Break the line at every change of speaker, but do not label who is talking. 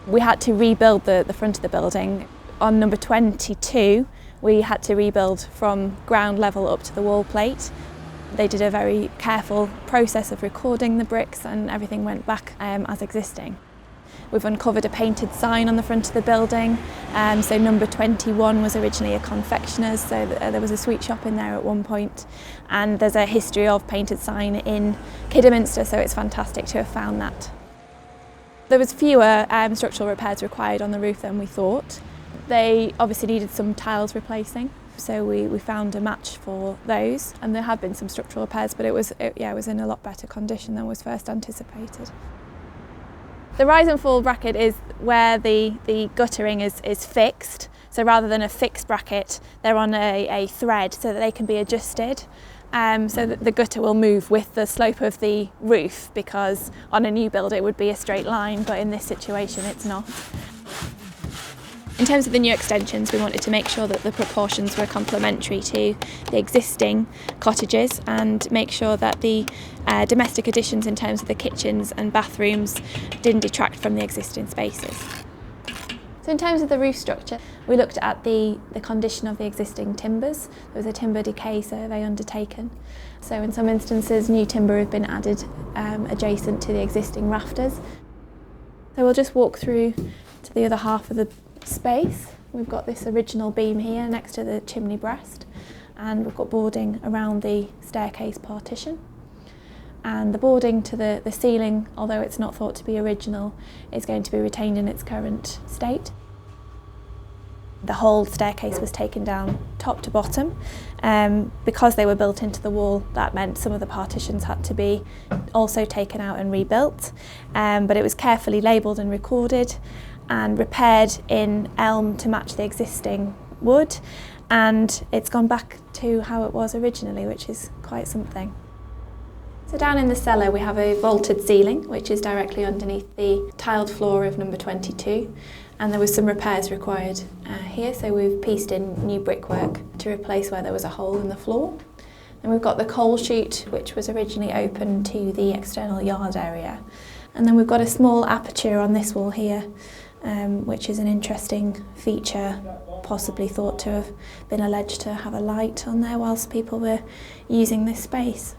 We had to rebuild the front of the building. On number 22, we had to rebuild from ground level up to the wall plate. They did a very careful process of recording the bricks and everything went back as existing. We've uncovered a painted sign on the front of the building. So number 21 was originally a confectioner's, so there was a sweet shop in there at one point. And there's a history of painted sign in Kidderminster, so it's fantastic to have found that. There was fewer structural repairs required on the roof than we thought. They obviously needed some tiles replacing, so we found a match for those. And there have been some structural repairs, but it was in a lot better condition than was first anticipated. The rise and fall bracket is where the guttering is fixed. So rather than a fixed bracket, they're on a thread so that they can be adjusted. So that the gutter will move with the slope of the roof, because on a new build it would be a straight line, but in this situation it's not. In terms of the new extensions, we wanted to make sure that the proportions were complementary to the existing cottages and make sure that the domestic additions in terms of the kitchens and bathrooms didn't detract from the existing spaces. So in terms of the roof structure, we looked at the condition of the existing timbers. There was a timber decay survey undertaken. So in some instances, new timber had been added adjacent to the existing rafters. So we'll just walk through to the other half of the space. We've got this original beam here next to the chimney breast, and we've got boarding around the staircase partition. And the boarding to the ceiling, although it's not thought to be original, is going to be retained in its current state. The whole staircase was taken down top to bottom. Because they were built into the wall, that meant some of the partitions had to be also taken out and rebuilt. But it was carefully labelled and recorded and repaired in elm to match the existing wood. And it's gone back to how it was originally, which is quite something. So down in the cellar we have a vaulted ceiling, which is directly underneath the tiled floor of number 22, and there was some repairs required here, so we've pieced in new brickwork to replace where there was a hole in the floor. And we've got the coal chute, which was originally open to the external yard area. And then we've got a small aperture on this wall here, which is an interesting feature, possibly thought to have been alleged to have a light on there whilst people were using this space.